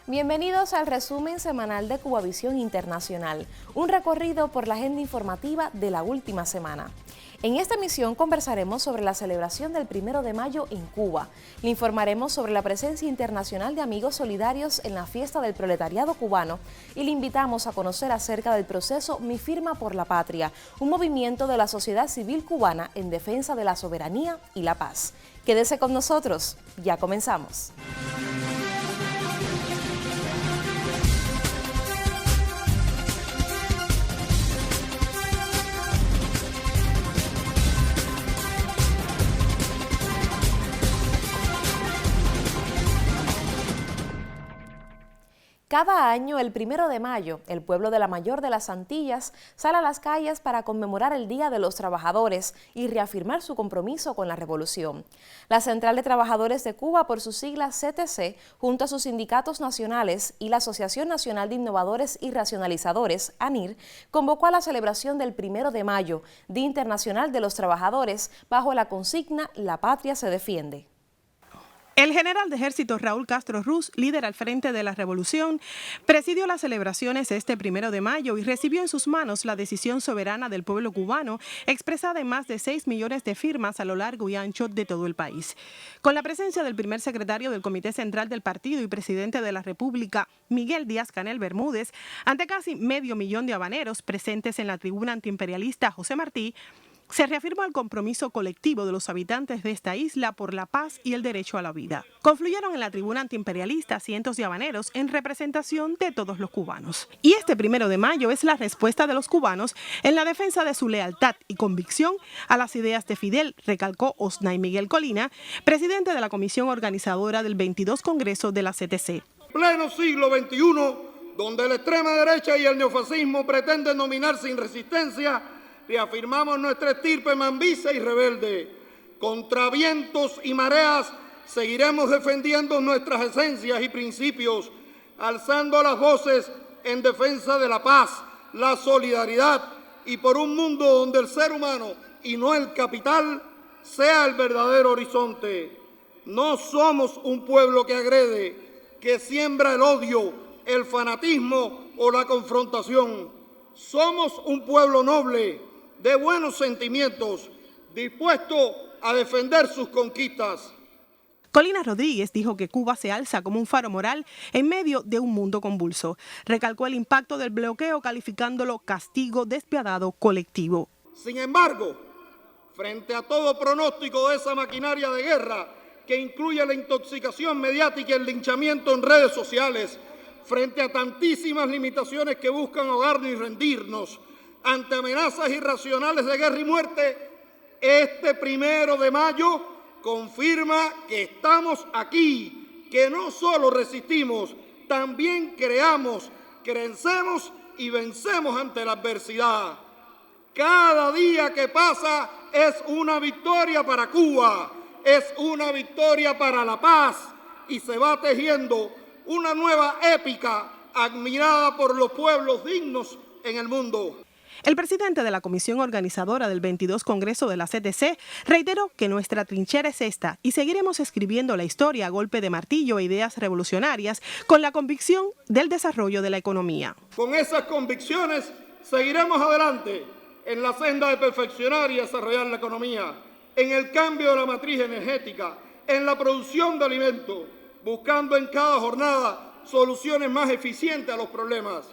Bienvenidos al resumen semanal de Cubavisión Internacional, un recorrido por la agenda informativa de la última semana. En esta emisión conversaremos sobre la celebración del 1 de mayo en Cuba. Le informaremos sobre la presencia internacional de amigos solidarios en la fiesta del proletariado cubano y le invitamos a conocer acerca del proceso Mi Firma por la Patria, un movimiento de la sociedad civil cubana en defensa de la soberanía y la paz. Quédese con nosotros, ya comenzamos. Cada año, el 1 de mayo, el pueblo de la Mayor de las Antillas sale a las calles para conmemorar el Día de los Trabajadores y reafirmar su compromiso con la revolución. La Central de Trabajadores de Cuba, por sus siglas CTC, junto a sus sindicatos nacionales y la Asociación Nacional de Innovadores y Racionalizadores, ANIR, convocó a la celebración del 1 de mayo, Día Internacional de los Trabajadores, bajo la consigna La Patria se defiende. El general de ejército Raúl Castro Ruz, líder al frente de la revolución, presidió las celebraciones este 1 de mayo y recibió en sus manos la decisión soberana del pueblo cubano, expresada en más de 6 millones de firmas a lo largo y ancho de todo el país. Con la presencia del primer secretario del Comité Central del Partido y presidente de la República, Miguel Díaz-Canel Bermúdez, ante casi 500,000 de habaneros presentes en la tribuna antiimperialista José Martí, se reafirma el compromiso colectivo de los habitantes de esta isla por la paz y el derecho a la vida. Confluyeron en la tribuna antiimperialista cientos de habaneros en representación de todos los cubanos. Y este 1 de mayo es la respuesta de los cubanos en la defensa de su lealtad y convicción a las ideas de Fidel, recalcó Osnay Miguel Colina, presidente de la comisión organizadora del 22 Congreso de la CTC. Pleno siglo XXI, donde la extrema derecha y el neofascismo pretenden dominar sin resistencia, reafirmamos nuestra estirpe mambisa y rebelde. Contra vientos y mareas seguiremos defendiendo nuestras esencias y principios, alzando las voces en defensa de la paz, la solidaridad y por un mundo donde el ser humano y no el capital sea el verdadero horizonte. No somos un pueblo que agrede, que siembra el odio, el fanatismo o la confrontación. Somos un pueblo noble, de buenos sentimientos, dispuesto a defender sus conquistas. Colina Rodríguez dijo que Cuba se alza como un faro moral en medio de un mundo convulso. Recalcó el impacto del bloqueo calificándolo castigo despiadado colectivo. Sin embargo, frente a todo pronóstico de esa maquinaria de guerra que incluye la intoxicación mediática y el linchamiento en redes sociales, frente a tantísimas limitaciones que buscan ahogarnos y rendirnos, ante amenazas irracionales de guerra y muerte, este 1 de mayo confirma que estamos aquí, que no solo resistimos, también creamos, crecemos y vencemos ante la adversidad. Cada día que pasa es una victoria para Cuba, es una victoria para la paz y se va tejiendo una nueva épica admirada por los pueblos dignos en el mundo. El presidente de la comisión organizadora del 22 Congreso de la CTC reiteró que nuestra trinchera es esta y seguiremos escribiendo la historia a golpe de martillo e ideas revolucionarias con la convicción del desarrollo de la economía. Con esas convicciones seguiremos adelante en la senda de perfeccionar y desarrollar la economía, en el cambio de la matriz energética, en la producción de alimentos, buscando en cada jornada soluciones más eficientes a los problemas.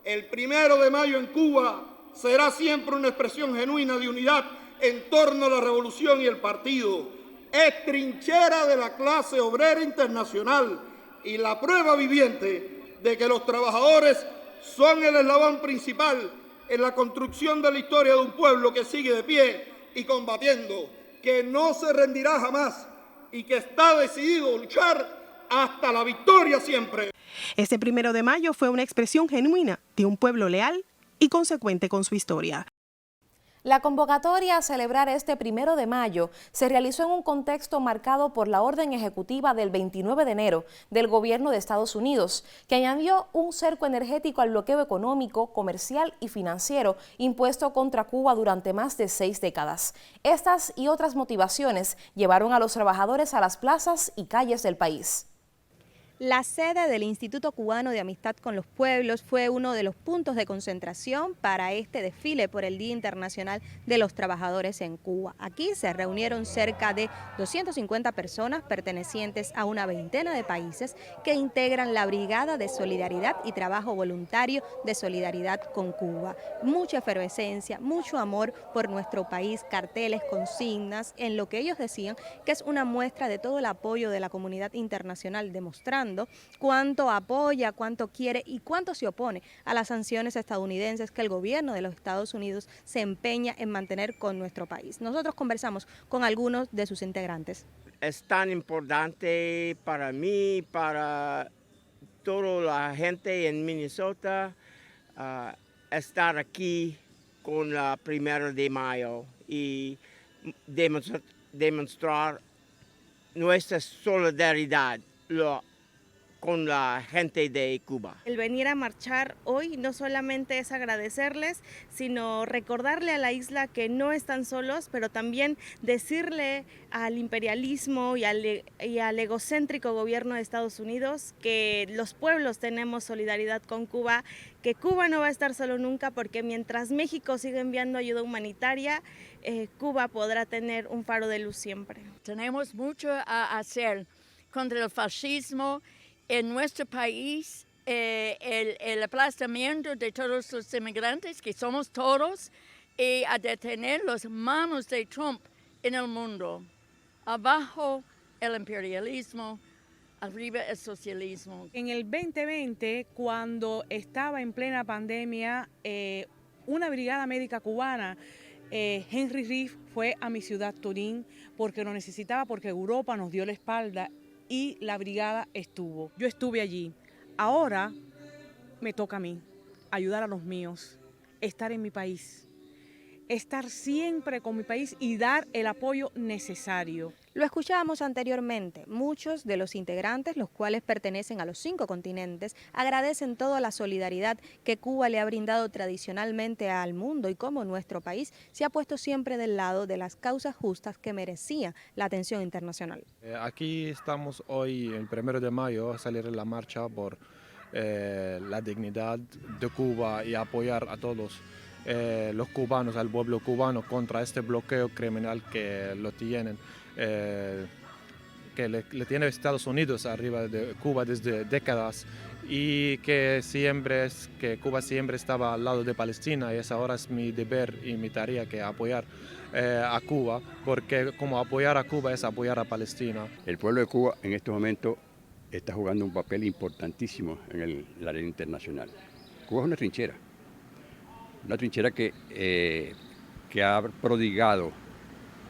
El 1 de mayo en Cuba será siempre una expresión genuina de unidad en torno a la revolución y el partido. Es trinchera de la clase obrera internacional y la prueba viviente de que los trabajadores son el eslabón principal en la construcción de la historia de un pueblo que sigue de pie y combatiendo, que no se rendirá jamás y que está decidido a luchar hasta la victoria siempre. Este 1 de mayo fue una expresión genuina de un pueblo leal y consecuente con su historia. La convocatoria a celebrar este 1 de mayo se realizó en un contexto marcado por la orden ejecutiva del 29 de enero del gobierno de Estados Unidos, que añadió un cerco energético al bloqueo económico, comercial y financiero impuesto contra Cuba durante más de 6 décadas. Estas y otras motivaciones llevaron a los trabajadores a las plazas y calles del país. La sede del Instituto Cubano de Amistad con los Pueblos fue uno de los puntos de concentración para este desfile por el Día Internacional de los Trabajadores en Cuba. Aquí se reunieron cerca de 250 personas pertenecientes a una veintena de países que integran la Brigada de Solidaridad y Trabajo Voluntario de Solidaridad con Cuba. Mucha efervescencia, mucho amor por nuestro país, carteles, consignas, en lo que ellos decían que es una muestra de todo el apoyo de la comunidad internacional, demostrando cuánto apoya, cuánto quiere y cuánto se opone a las sanciones estadounidenses que el gobierno de los Estados Unidos se empeña en mantener con nuestro país. Nosotros conversamos con algunos de sus integrantes. Es tan importante para mí, para toda la gente en Minnesota, estar aquí con la 1 de mayo y demostrar nuestra solidaridad con la gente de Cuba. El venir a marchar hoy no solamente es agradecerles, sino recordarle a la isla que no están solos, pero también decirle al imperialismo y al egocéntrico gobierno de Estados Unidos que los pueblos tenemos solidaridad con Cuba, que Cuba no va a estar solo nunca, porque mientras México siga enviando ayuda humanitaria, Cuba podrá tener un faro de luz siempre. Tenemos mucho a hacer contra el fascismo en nuestro país, el aplastamiento de todos los inmigrantes, que somos todos, y a detener las manos de Trump en el mundo. Abajo el imperialismo, arriba el socialismo. En el 2020, cuando estaba en plena pandemia, una brigada médica cubana, Henry Riff, fue a mi ciudad, Turín, porque lo necesitaba, porque Europa nos dio la espalda y la brigada estuvo. Yo estuve allí. Ahora me toca a mí ayudar a los míos, estar en mi país, estar siempre con mi país y dar el apoyo necesario. Lo escuchábamos anteriormente, muchos de los integrantes, los cuales pertenecen a los 5 continentes, agradecen toda la solidaridad que Cuba le ha brindado tradicionalmente al mundo y cómo nuestro país se ha puesto siempre del lado de las causas justas que merecían la atención internacional. Aquí estamos hoy, el 1 de mayo, a salir en la marcha por la dignidad de Cuba y apoyar a todos los cubanos, al pueblo cubano, contra este bloqueo criminal que lo tienen. Que le tiene Estados Unidos arriba de Cuba desde décadas y que Cuba siempre estaba al lado de Palestina, y ahora es mi deber y mi tarea que apoyar a Cuba, porque como apoyar a Cuba es apoyar a Palestina. El pueblo de Cuba en estos momentos está jugando un papel importantísimo en el área internacional. Cuba es una trinchera que ha prodigado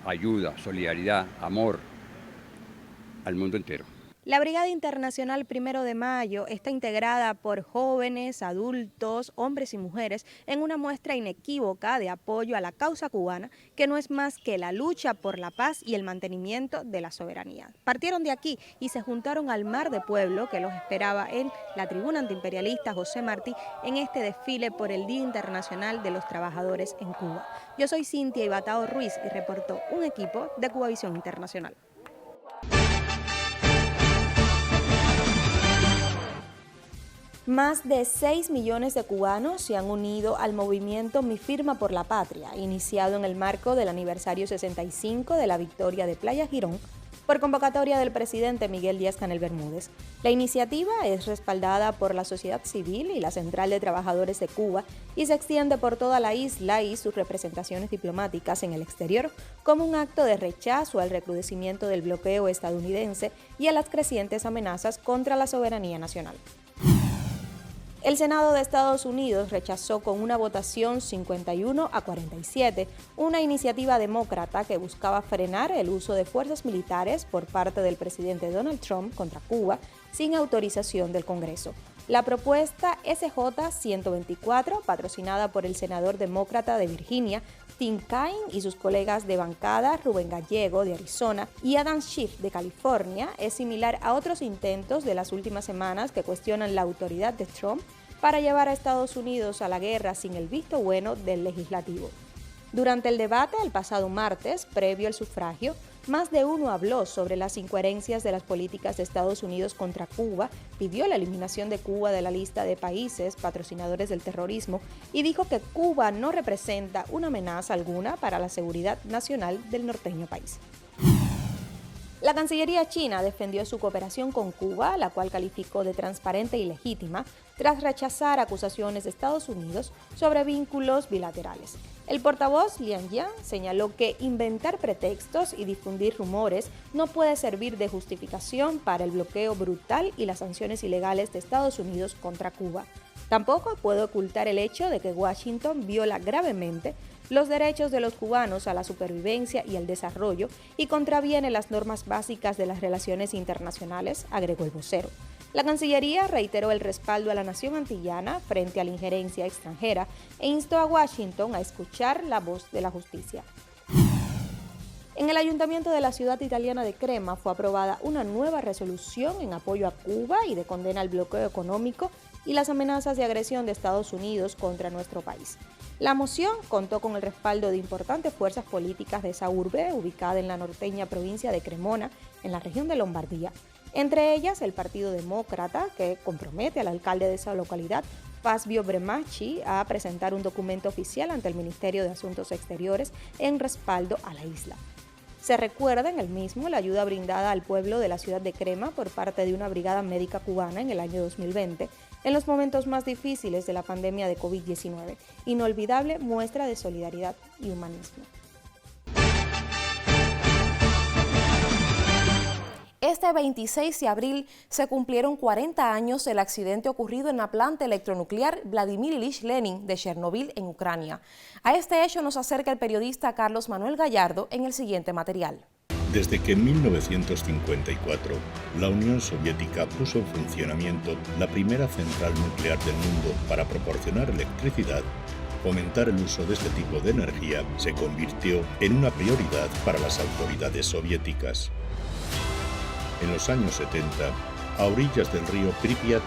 ayuda, solidaridad, amor al mundo entero. La Brigada Internacional 1 de Mayo está integrada por jóvenes, adultos, hombres y mujeres en una muestra inequívoca de apoyo a la causa cubana, que no es más que la lucha por la paz y el mantenimiento de la soberanía. Partieron de aquí y se juntaron al mar de pueblo que los esperaba en la tribuna antiimperialista José Martí en este desfile por el Día Internacional de los Trabajadores en Cuba. Yo soy Cintia Ibatao Ruiz y reportó un equipo de Cubavisión Internacional. Más de 6 millones de cubanos se han unido al movimiento Mi Firma por la Patria, iniciado en el marco del aniversario 65 de la victoria de Playa Girón, por convocatoria del presidente Miguel Díaz-Canel Bermúdez. La iniciativa es respaldada por la sociedad civil y la Central de Trabajadores de Cuba y se extiende por toda la isla y sus representaciones diplomáticas en el exterior, como un acto de rechazo al recrudecimiento del bloqueo estadounidense y a las crecientes amenazas contra la soberanía nacional. El Senado de Estados Unidos rechazó con una votación 51-47 una iniciativa demócrata que buscaba frenar el uso de fuerzas militares por parte del presidente Donald Trump contra Cuba sin autorización del Congreso. La propuesta SJ-124, patrocinada por el senador demócrata de Virginia, Tim Kaine, y sus colegas de bancada Rubén Gallego de Arizona y Adam Schiff de California, es similar a otros intentos de las últimas semanas que cuestionan la autoridad de Trump para llevar a Estados Unidos a la guerra sin el visto bueno del legislativo. Durante el debate el pasado martes, previo al sufragio, más de uno habló sobre las incoherencias de las políticas de Estados Unidos contra Cuba, pidió la eliminación de Cuba de la lista de países patrocinadores del terrorismo y dijo que Cuba no representa una amenaza alguna para la seguridad nacional del norteño país. La Cancillería china defendió su cooperación con Cuba, la cual calificó de transparente y legítima, tras rechazar acusaciones de Estados Unidos sobre vínculos bilaterales. El portavoz Liang Jian señaló que inventar pretextos y difundir rumores no puede servir de justificación para el bloqueo brutal y las sanciones ilegales de Estados Unidos contra Cuba. Tampoco puede ocultar el hecho de que Washington viola gravemente los derechos de los cubanos a la supervivencia y el desarrollo y contraviene las normas básicas de las relaciones internacionales, agregó el vocero. La Cancillería reiteró el respaldo a la nación antillana frente a la injerencia extranjera e instó a Washington a escuchar la voz de la justicia. En el ayuntamiento de la ciudad italiana de Crema fue aprobada una nueva resolución en apoyo a Cuba y de condena al bloqueo económico y las amenazas de agresión de Estados Unidos contra nuestro país. La moción contó con el respaldo de importantes fuerzas políticas de esa urbe, ubicada en la norteña provincia de Cremona, en la región de Lombardía. Entre ellas, el Partido Demócrata, que compromete al alcalde de esa localidad, Fabio Bremacci, a presentar un documento oficial ante el Ministerio de Asuntos Exteriores en respaldo a la isla. Se recuerda en el mismo la ayuda brindada al pueblo de la ciudad de Crema por parte de una brigada médica cubana en el año 2020, en los momentos más difíciles de la pandemia de COVID-19, inolvidable muestra de solidaridad y humanismo. Este 26 de abril se cumplieron 40 años del accidente ocurrido en la planta electronuclear Vladimir Ilich Lenin de Chernobyl, en Ucrania. A este hecho nos acerca el periodista Carlos Manuel Gallardo en el siguiente material. Desde que en 1954 la Unión Soviética puso en funcionamiento la primera central nuclear del mundo para proporcionar electricidad, fomentar el uso de este tipo de energía se convirtió en una prioridad para las autoridades soviéticas. En los años 70, a orillas del río Pripyat,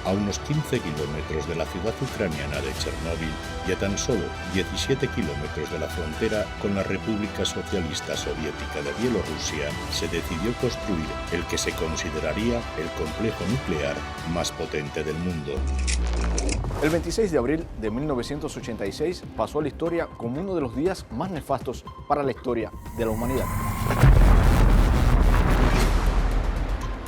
a unos 15 kilómetros de la ciudad ucraniana de Chernóbil y a tan solo 17 kilómetros de la frontera con la República Socialista Soviética de Bielorrusia, se decidió construir el que se consideraría el complejo nuclear más potente del mundo. El 26 de abril de 1986 pasó a la historia como uno de los días más nefastos para la historia de la humanidad.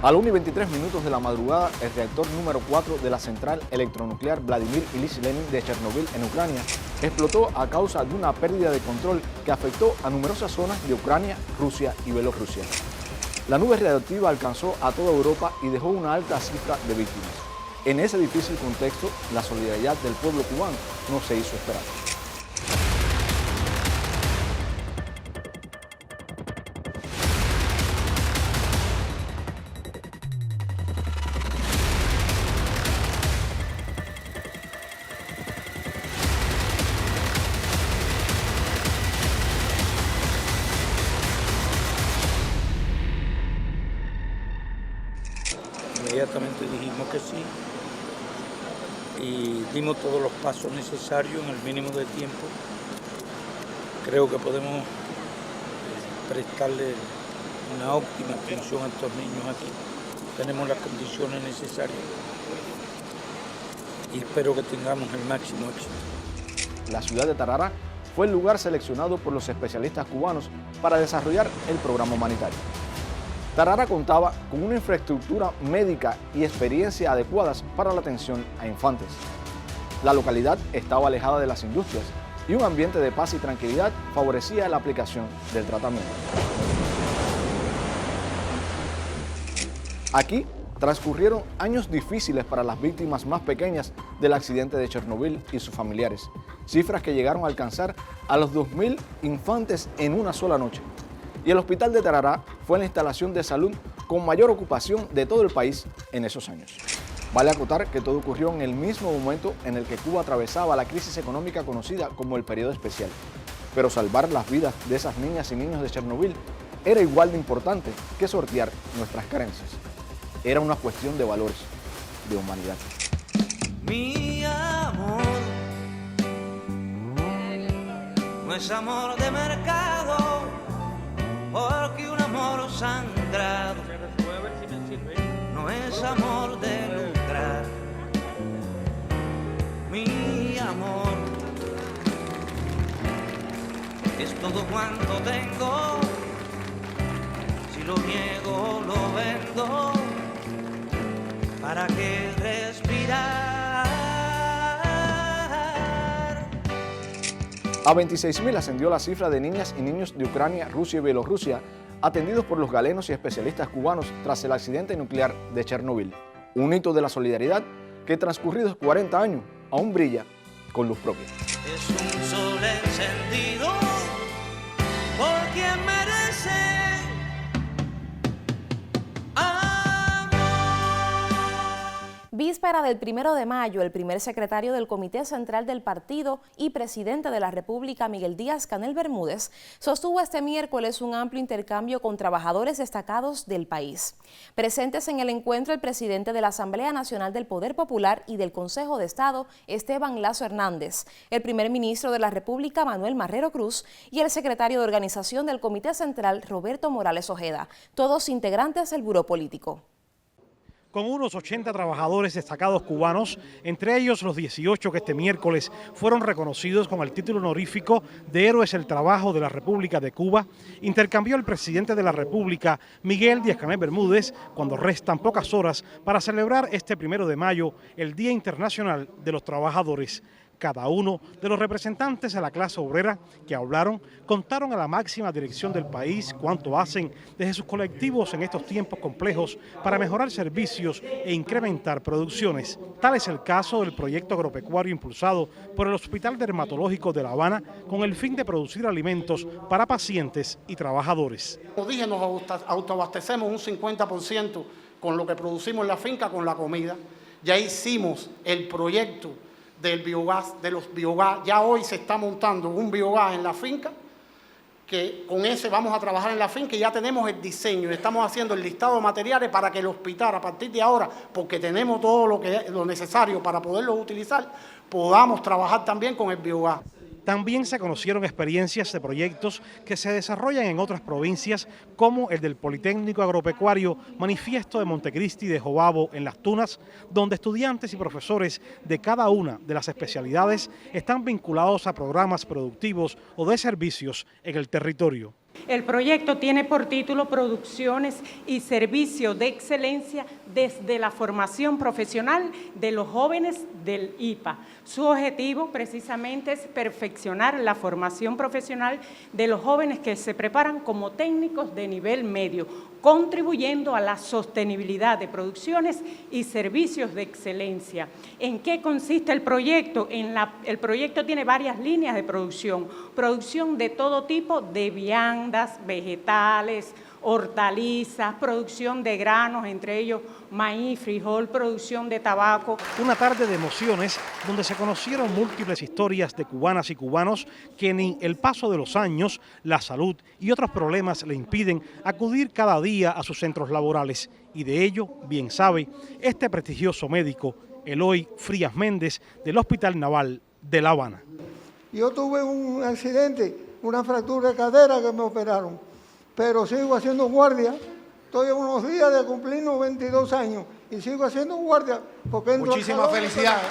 A la 1:23 de la madrugada, el reactor número 4 de la central electronuclear Vladimir Ilich Lenin de Chernobyl, en Ucrania, explotó a causa de una pérdida de control que afectó a numerosas zonas de Ucrania, Rusia y Bielorrusia. La nube radiactiva alcanzó a toda Europa y dejó una alta cifra de víctimas. En ese difícil contexto, la solidaridad del pueblo cubano no se hizo esperar. Inmediatamente dijimos que sí y dimos todos los pasos necesarios en el mínimo de tiempo. Creo que podemos prestarle una óptima atención a estos niños aquí. Tenemos las condiciones necesarias y espero que tengamos el máximo éxito. La ciudad de Tarará fue el lugar seleccionado por los especialistas cubanos para desarrollar el programa humanitario. Tarará contaba con una infraestructura médica y experiencia adecuadas para la atención a infantes. La localidad estaba alejada de las industrias y un ambiente de paz y tranquilidad favorecía la aplicación del tratamiento. Aquí transcurrieron años difíciles para las víctimas más pequeñas del accidente de Chernobyl y sus familiares, cifras que llegaron a alcanzar a los 2.000 infantes en una sola noche. Y el hospital de Tarará fue la instalación de salud con mayor ocupación de todo el país en esos años. Vale acotar que todo ocurrió en el mismo momento en el que Cuba atravesaba la crisis económica conocida como el periodo especial. Pero salvar las vidas de esas niñas y niños de Chernobyl era igual de importante que sortear nuestras carencias. Era una cuestión de valores, de humanidad. Mi amor no es amor de mercado, porque un amor sangrado no es amor de lucrar. Mi amor es todo cuanto tengo, si lo niego lo vendo, ¿para qué respirar? A 26.000 ascendió la cifra de niñas y niños de Ucrania, Rusia y Bielorrusia atendidos por los galenos y especialistas cubanos tras el accidente nuclear de Chernobyl. Un hito de la solidaridad que transcurridos 40 años aún brilla con luz propia. Es un sol encendido por quien merece Víspera del 1 de mayo, el primer secretario del Comité Central del Partido y presidente de la República, Miguel Díaz-Canel Bermúdez, sostuvo este miércoles un amplio intercambio con trabajadores destacados del país. Presentes en el encuentro el presidente de la Asamblea Nacional del Poder Popular y del Consejo de Estado, Esteban Lazo Hernández, el primer ministro de la República, Manuel Marrero Cruz, y el secretario de organización del Comité Central, Roberto Morales Ojeda, todos integrantes del Buró Político. Con unos 80 trabajadores destacados cubanos, entre ellos los 18 que este miércoles fueron reconocidos con el título honorífico de Héroes del Trabajo de la República de Cuba, intercambió el presidente de la República, Miguel Díaz-Canel Bermúdez, cuando restan pocas horas para celebrar este 1 de mayo, el Día Internacional de los Trabajadores. Cada uno de los representantes de la clase obrera que hablaron contaron a la máxima dirección del país cuánto hacen desde sus colectivos en estos tiempos complejos para mejorar servicios e incrementar producciones. Tal es el caso del proyecto agropecuario impulsado por el Hospital Dermatológico de La Habana con el fin de producir alimentos para pacientes y trabajadores. Como dije, nos autoabastecemos un 50% con lo que producimos en la finca con la comida. Ya hicimos el proyecto del biogás, de los biogás. Ya hoy se está montando un biogás en la finca, que con ese vamos a trabajar en la finca y ya tenemos el diseño, estamos haciendo el listado de materiales para que el hospital a partir de ahora, porque tenemos todo lo necesario para poderlo utilizar, podamos trabajar también con el biogás. También se conocieron experiencias de proyectos que se desarrollan en otras provincias, como el del Politécnico Agropecuario Manifiesto de Montecristi de Jobabo en Las Tunas, donde estudiantes y profesores de cada una de las especialidades están vinculados a programas productivos o de servicios en el territorio. El proyecto tiene por título Producciones y Servicios de Excelencia desde la formación profesional de los jóvenes del IPA. Su objetivo precisamente es perfeccionar la formación profesional de los jóvenes que se preparan como técnicos de nivel medio, contribuyendo a la sostenibilidad de producciones y servicios de excelencia. ¿En qué consiste el proyecto? El proyecto tiene varias líneas de producción de todo tipo de viandas, vegetales, hortalizas, producción de granos, entre ellos maíz, frijol, producción de tabaco. Una tarde de emociones donde se conocieron múltiples historias de cubanas y cubanos que ni el paso de los años, la salud y otros problemas le impiden acudir cada día a sus centros laborales. Y de ello, bien sabe, este prestigioso médico, Eloy Frías Méndez, del Hospital Naval de La Habana. Yo tuve un accidente, una fractura de cadera que me operaron, pero sigo haciendo guardia. Estoy a unos días de cumplir 92 años y sigo haciendo guardia porque entro. Muchísimas felicidades.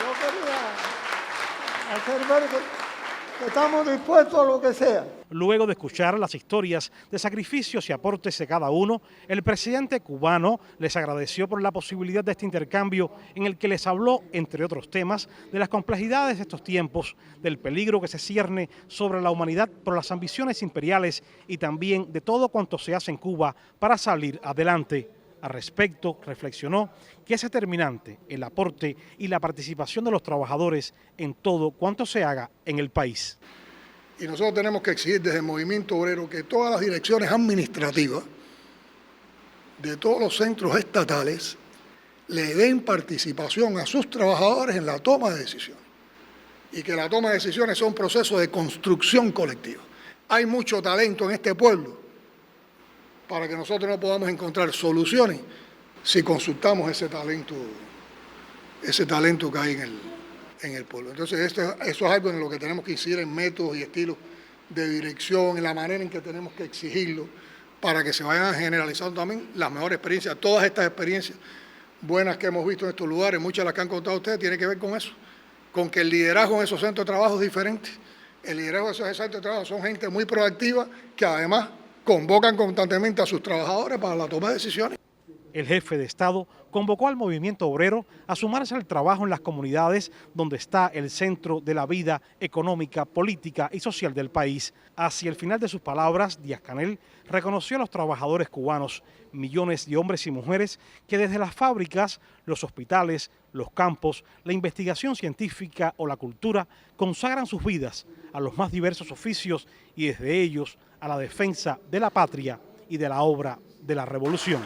Yo quería hacer ver que estamos dispuestos a lo que sea. Luego de escuchar las historias de sacrificios y aportes de cada uno, el presidente cubano les agradeció por la posibilidad de este intercambio en el que les habló, entre otros temas, de las complejidades de estos tiempos, del peligro que se cierne sobre la humanidad por las ambiciones imperiales y también de todo cuanto se hace en Cuba para salir adelante. Al respecto, reflexionó que es determinante el aporte y la participación de los trabajadores en todo cuanto se haga en el país. Y nosotros tenemos que exigir desde el movimiento obrero que todas las direcciones administrativas de todos los centros estatales le den participación a sus trabajadores en la toma de decisiones. Y que la toma de decisiones sea un proceso de construcción colectiva. Hay mucho talento en este pueblo para que nosotros no podamos encontrar soluciones si consultamos ese talento que hay en el pueblo. Entonces eso es algo en lo que tenemos que incidir en métodos y estilos de dirección, en la manera en que tenemos que exigirlo, para que se vayan generalizando también las mejores experiencias. Todas estas experiencias buenas que hemos visto en estos lugares, muchas de las que han contado ustedes, tienen que ver con eso, con que el liderazgo en esos centros de trabajo es diferente. El liderazgo de esos centros de trabajo son gente muy proactiva que además convocan constantemente a sus trabajadores para la toma de decisiones. El jefe de Estado convocó al movimiento obrero a sumarse al trabajo en las comunidades donde está el centro de la vida económica, política y social del país. Hacia el final de sus palabras, Díaz-Canel reconoció a los trabajadores cubanos, millones de hombres y mujeres que desde las fábricas, los hospitales, los campos, la investigación científica o la cultura consagran sus vidas a los más diversos oficios y desde ellos a la defensa de la patria y de la obra de la revolución.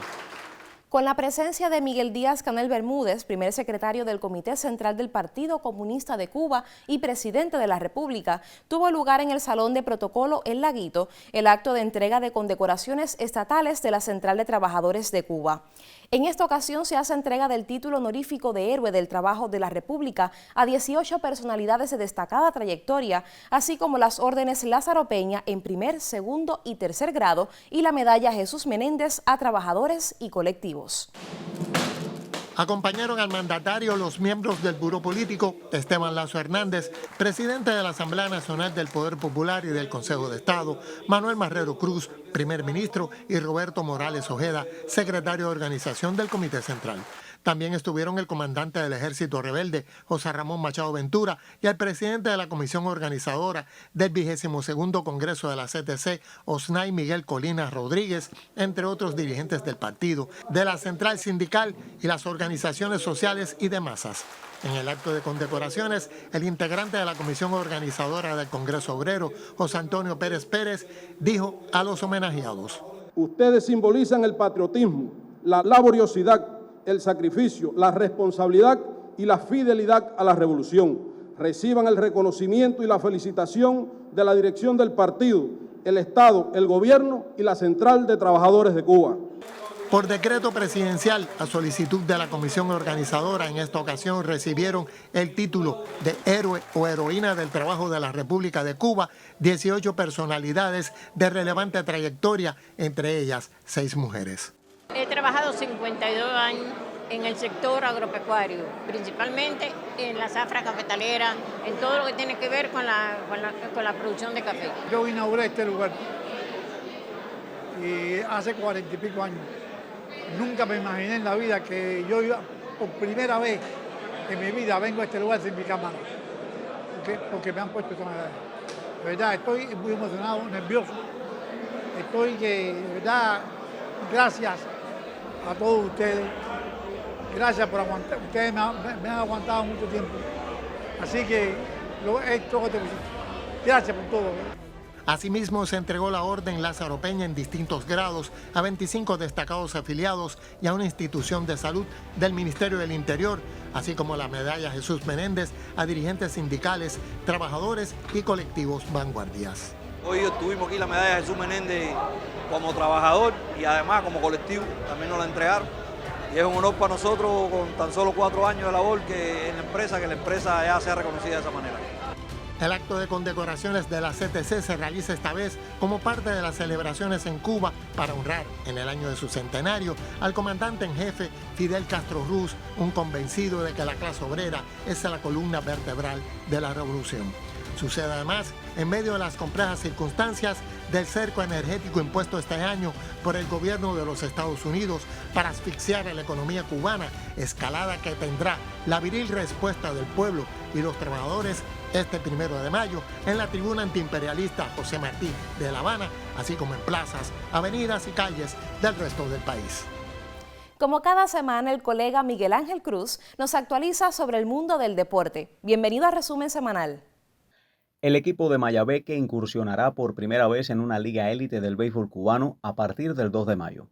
Con la presencia de Miguel Díaz-Canel Bermúdez, primer secretario del Comité Central del Partido Comunista de Cuba y presidente de la República, tuvo lugar en el Salón de Protocolo El Laguito el acto de entrega de condecoraciones estatales de la Central de Trabajadores de Cuba. En esta ocasión se hace entrega del título honorífico de Héroe del Trabajo de la República a 18 personalidades de destacada trayectoria, así como las órdenes Lázaro Peña en primer, segundo y tercer grado y la medalla Jesús Menéndez a trabajadores y colectivos. Acompañaron al mandatario los miembros del Buró Político, Esteban Lazo Hernández, presidente de la Asamblea Nacional del Poder Popular y del Consejo de Estado, Manuel Marrero Cruz, primer ministro, y Roberto Morales Ojeda, secretario de organización del Comité Central. También estuvieron el comandante del Ejército Rebelde, José Ramón Machado Ventura, y el presidente de la Comisión Organizadora del 22º Congreso de la CTC, Osnay Miguel Colinas Rodríguez, entre otros dirigentes del partido, de la Central Sindical y las organizaciones sociales y de masas. En el acto de condecoraciones, el integrante de la Comisión Organizadora del Congreso Obrero, José Antonio Pérez Pérez, dijo a los homenajeados: ustedes simbolizan el patriotismo, la laboriosidad, el sacrificio, la responsabilidad y la fidelidad a la revolución. Reciban el reconocimiento y la felicitación de la dirección del partido, el Estado, el Gobierno y la Central de Trabajadores de Cuba. Por decreto presidencial, a solicitud de la Comisión Organizadora, en esta ocasión recibieron el título de Héroe o Heroína del Trabajo de la República de Cuba 18 personalidades de relevante trayectoria, entre ellas 6 mujeres. He trabajado 52 años en el sector agropecuario, principalmente en la zafra cafetalera, en todo lo que tiene que ver con la producción de café. Yo inauguré este lugar y hace 40 y pico años. Nunca me imaginé en la vida que yo iba, por primera vez en mi vida, vengo a este lugar sin mi cámara, porque me han puesto esta medalla. De verdad, estoy muy emocionado, nervioso. Estoy de verdad, gracias a todos ustedes. Gracias por aguantar. Ustedes me han aguantado mucho tiempo. Así que esto que te visito. Gracias por todo. Asimismo, se entregó la orden Lázaro Peña en distintos grados a 25 destacados afiliados y a una institución de salud del Ministerio del Interior, así como la medalla Jesús Menéndez a dirigentes sindicales, trabajadores y colectivos vanguardias. Hoy tuvimos aquí la medalla Jesús Menéndez como trabajador y además como colectivo, también nos la entregaron. Y es un honor para nosotros con tan solo 4 años de labor que la empresa ya sea reconocida de esa manera. El acto de condecoraciones de la CTC se realiza esta vez como parte de las celebraciones en Cuba para honrar en el año de su centenario al comandante en jefe Fidel Castro Ruz, un convencido de que la clase obrera es la columna vertebral de la revolución. Sucede además en medio de las complejas circunstancias del cerco energético impuesto este año por el gobierno de los Estados Unidos para asfixiar a la economía cubana, escalada que tendrá la viril respuesta del pueblo y los trabajadores este 1 de mayo en la tribuna antiimperialista José Martí de La Habana, así como en plazas, avenidas y calles del resto del país. Como cada semana, el colega Miguel Ángel Cruz nos actualiza sobre el mundo del deporte. Bienvenido a Resumen Semanal. El equipo de Mayabeque incursionará por primera vez en una liga élite del béisbol cubano a partir del 2 de mayo.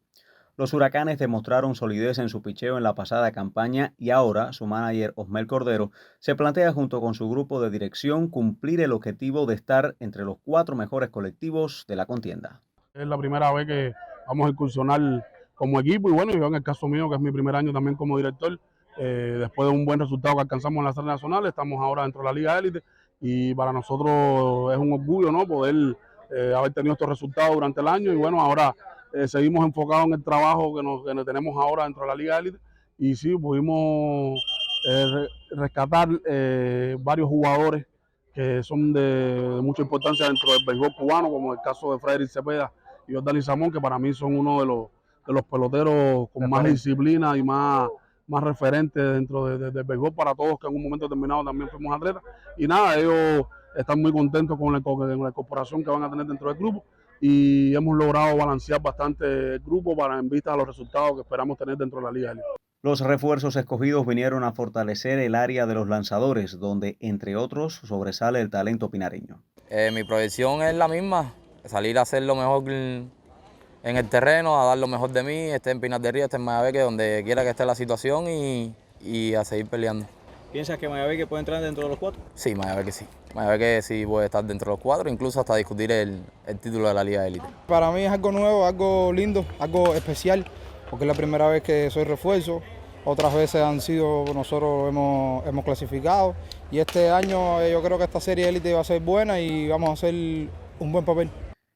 Los Huracanes demostraron solidez en su picheo en la pasada campaña y ahora su manager Osmel Cordero se plantea junto con su grupo de dirección cumplir el objetivo de estar entre los 4 mejores colectivos de la contienda. Es la primera vez que vamos a incursionar como equipo y bueno, yo en el caso mío, que es mi primer año también como director, después de un buen resultado que alcanzamos en la serie nacional, estamos ahora dentro de la Liga Élite y para nosotros es un orgullo, ¿no?, poder haber tenido estos resultados durante el año y bueno, ahora seguimos enfocados en el trabajo que tenemos ahora dentro de la Liga Élite y sí, pudimos rescatar varios jugadores que son de mucha importancia dentro del béisbol cubano, como el caso de Frederick Cepeda y Jordani Samón, que para mí son uno de los peloteros con más disciplina y más referentes dentro del béisbol para todos, que en un momento determinado también fuimos atletas. Y nada, ellos están muy contentos con la incorporación que van a tener dentro del grupo y hemos logrado balancear bastante el grupo en vista de los resultados que esperamos tener dentro de la Liga Élite. Los refuerzos escogidos vinieron a fortalecer el área de los lanzadores, donde, entre otros, sobresale el talento pinareño. Mi proyección es la misma, salir a hacer lo mejor en el terreno, a dar lo mejor de mí, esté en Pinar del Río, esté en Mayabeque, donde quiera que esté la situación y a seguir peleando. ¿Piensas que Mayabeque puede entrar dentro de los 4? Sí, Mayabeque sí. Mayabeque sí puede estar dentro de los 4, incluso hasta discutir el título de la Liga Élite. Para mí es algo nuevo, algo lindo, algo especial, porque es la primera vez que soy refuerzo. Otras veces nosotros hemos clasificado y este año yo creo que esta serie élite va a ser buena y vamos a hacer un buen papel.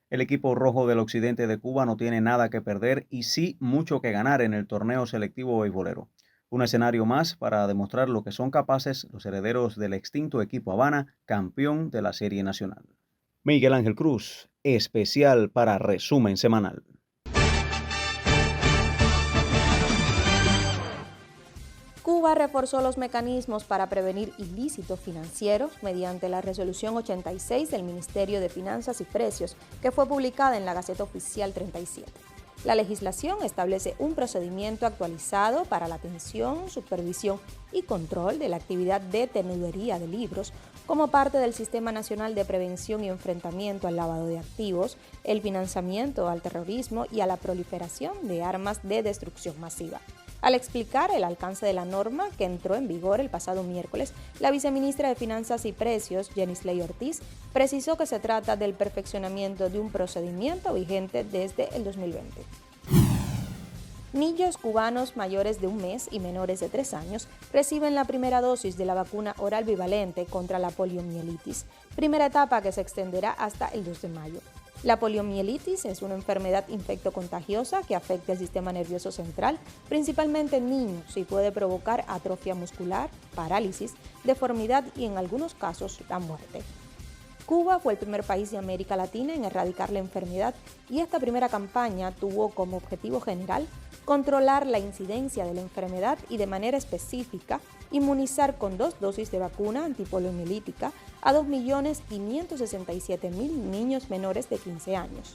El equipo rojo del occidente de Cuba no tiene nada que perder y sí mucho que ganar en el torneo selectivo beisbolero. Un escenario más para demostrar lo que son capaces los herederos del extinto equipo Habana, campeón de la Serie Nacional. Miguel Ángel Cruz, especial para Resumen Semanal. Cuba reforzó los mecanismos para prevenir ilícitos financieros mediante la Resolución 86 del Ministerio de Finanzas y Precios, que fue publicada en la Gaceta Oficial 37. La legislación establece un procedimiento actualizado para la atención, supervisión y control de la actividad de teneduría de libros como parte del Sistema Nacional de Prevención y Enfrentamiento al Lavado de Activos, el financiamiento al terrorismo y a la proliferación de armas de destrucción masiva. Al explicar el alcance de la norma, que entró en vigor el pasado miércoles, la viceministra de Finanzas y Precios, Yenisley Ortiz, precisó que se trata del perfeccionamiento de un procedimiento vigente desde el 2020. Niños cubanos mayores de 1 mes y menores de 3 años reciben la primera dosis de la vacuna oral bivalente contra la poliomielitis, primera etapa que se extenderá hasta el 2 de mayo. La poliomielitis es una enfermedad infectocontagiosa que afecta el sistema nervioso central, principalmente en niños, y puede provocar atrofia muscular, parálisis, deformidad y en algunos casos la muerte. Cuba fue el primer país de América Latina en erradicar la enfermedad y esta primera campaña tuvo como objetivo general controlar la incidencia de la enfermedad y de manera específica inmunizar con 2 dosis de vacuna antipoliomielítica a 2.567.000 niños menores de 15 años.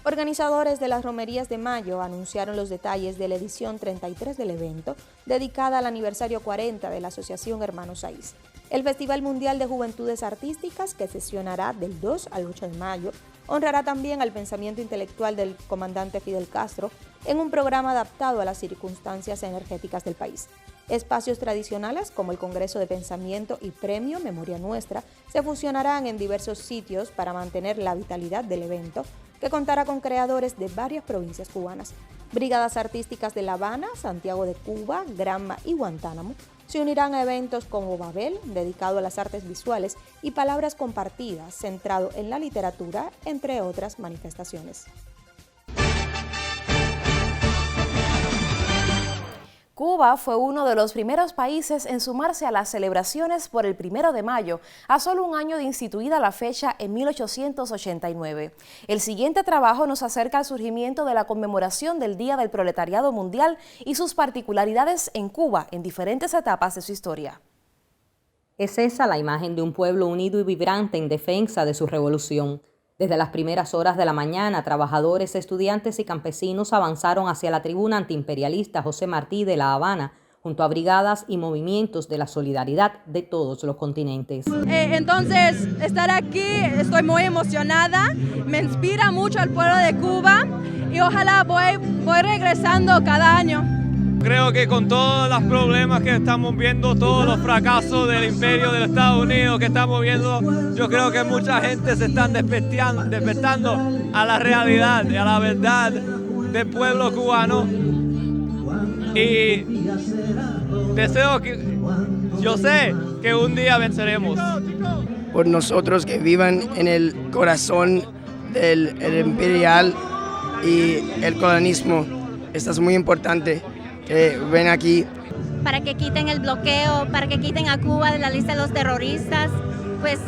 Organizadores de las Romerías de Mayo anunciaron los detalles de la edición 33 del evento, dedicada al aniversario 40 de la Asociación Hermanos Saiz. El Festival Mundial de Juventudes Artísticas, que sesionará del 2 al 8 de mayo, honrará también al pensamiento intelectual del comandante Fidel Castro en un programa adaptado a las circunstancias energéticas del país. Espacios tradicionales como el Congreso de Pensamiento y Premio Memoria Nuestra se fusionarán en diversos sitios para mantener la vitalidad del evento, que contará con creadores de varias provincias cubanas. Brigadas artísticas de La Habana, Santiago de Cuba, Granma y Guantánamo se unirán a eventos como Babel, dedicado a las artes visuales, y Palabras Compartidas, centrado en la literatura, entre otras manifestaciones. Cuba fue uno de los primeros países en sumarse a las celebraciones por el 1 de mayo, a solo un año de instituida la fecha en 1889. El siguiente trabajo nos acerca al surgimiento de la conmemoración del Día del Proletariado Mundial y sus particularidades en Cuba en diferentes etapas de su historia. Es esa la imagen de un pueblo unido y vibrante en defensa de su revolución. Desde las primeras horas de la mañana, trabajadores, estudiantes y campesinos avanzaron hacia la tribuna antiimperialista José Martí de La Habana, junto a brigadas y movimientos de la solidaridad de todos los continentes. Entonces, estar aquí, estoy muy emocionada, me inspira mucho el pueblo de Cuba y ojalá voy regresando cada año. Creo que con todos los problemas que estamos viendo, todos los fracasos del imperio de los Estados Unidos que estamos viendo, yo creo que mucha gente se están despertando a la realidad y a la verdad del pueblo cubano. y deseo yo sé que un día venceremos. Por nosotros que vivan en el corazón del imperial y el colonialismo, esto es muy importante, que ven aquí. Para que quiten el bloqueo, para que quiten a Cuba de la lista de los terroristas, pues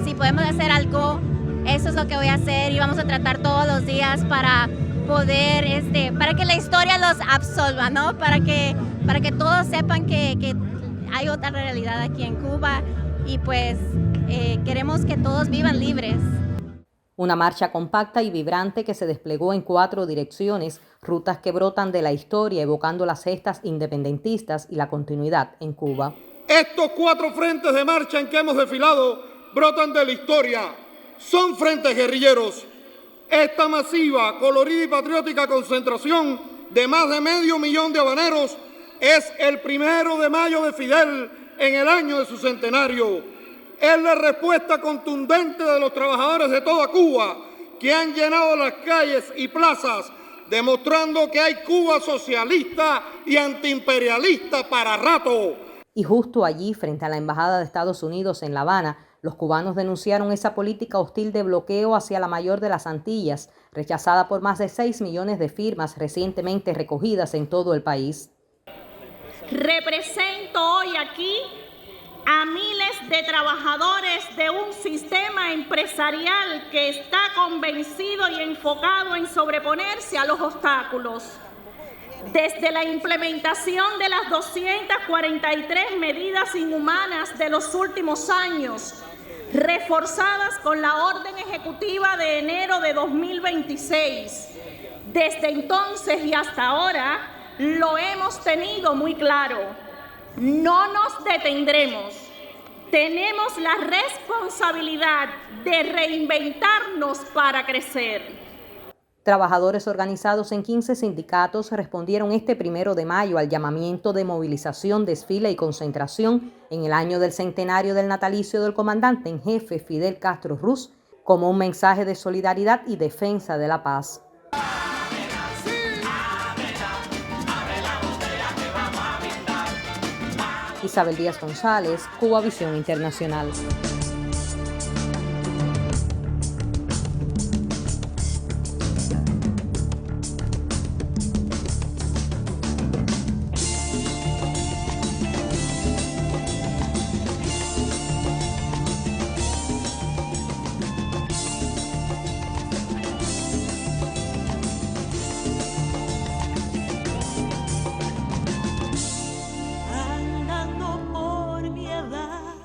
si podemos hacer algo, eso es lo que voy a hacer y vamos a tratar todos los días para poder, para que la historia los absolva, ¿no? Para que todos sepan que hay otra realidad aquí en Cuba y pues queremos que todos vivan libres. Una marcha compacta y vibrante que se desplegó en 4 direcciones, rutas que brotan de la historia evocando las gestas independentistas y la continuidad en Cuba. Estos 4 frentes de marcha en que hemos desfilado brotan de la historia, son frentes guerrilleros. Esta masiva, colorida y patriótica concentración de más de 500,000 de habaneros es el 1 de mayo de Fidel en el año de su centenario. Es la respuesta contundente de los trabajadores de toda Cuba que han llenado las calles y plazas demostrando que hay Cuba socialista y antiimperialista para rato. Y justo allí, frente a la Embajada de Estados Unidos en La Habana, los cubanos denunciaron esa política hostil de bloqueo hacia la mayor de las Antillas, rechazada por más de 6 millones de firmas recientemente recogidas en todo el país. Represento hoy aquí a miles de trabajadores de un sistema empresarial que está convencido y enfocado en sobreponerse a los obstáculos. Desde la implementación de las 243 medidas inhumanas de los últimos años, reforzadas con la orden ejecutiva de enero de 2026. Desde entonces y hasta ahora lo hemos tenido muy claro. No nos detendremos. Tenemos la responsabilidad de reinventarnos para crecer. Trabajadores organizados en 15 sindicatos respondieron este 1 de mayo al llamamiento de movilización, desfile y concentración en el año del centenario del natalicio del comandante en jefe Fidel Castro Ruz, como un mensaje de solidaridad y defensa de la paz. Isabel Díaz González, Cubavisión Internacional.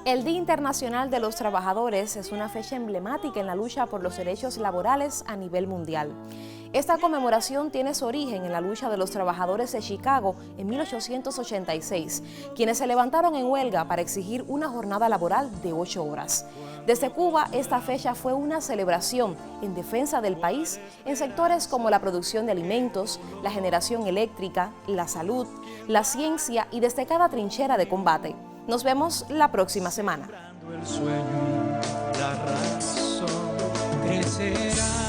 El Día Internacional de los Trabajadores es una fecha emblemática en la lucha por los derechos laborales a nivel mundial. Esta conmemoración tiene su origen en la lucha de los trabajadores de Chicago en 1886, quienes se levantaron en huelga para exigir una jornada laboral de 8 horas. Desde Cuba, esta fecha fue una celebración en defensa del país en sectores como la producción de alimentos, la generación eléctrica, la salud, la ciencia y desde cada trinchera de combate. Nos vemos la próxima semana. El sueño, la razón crecerá.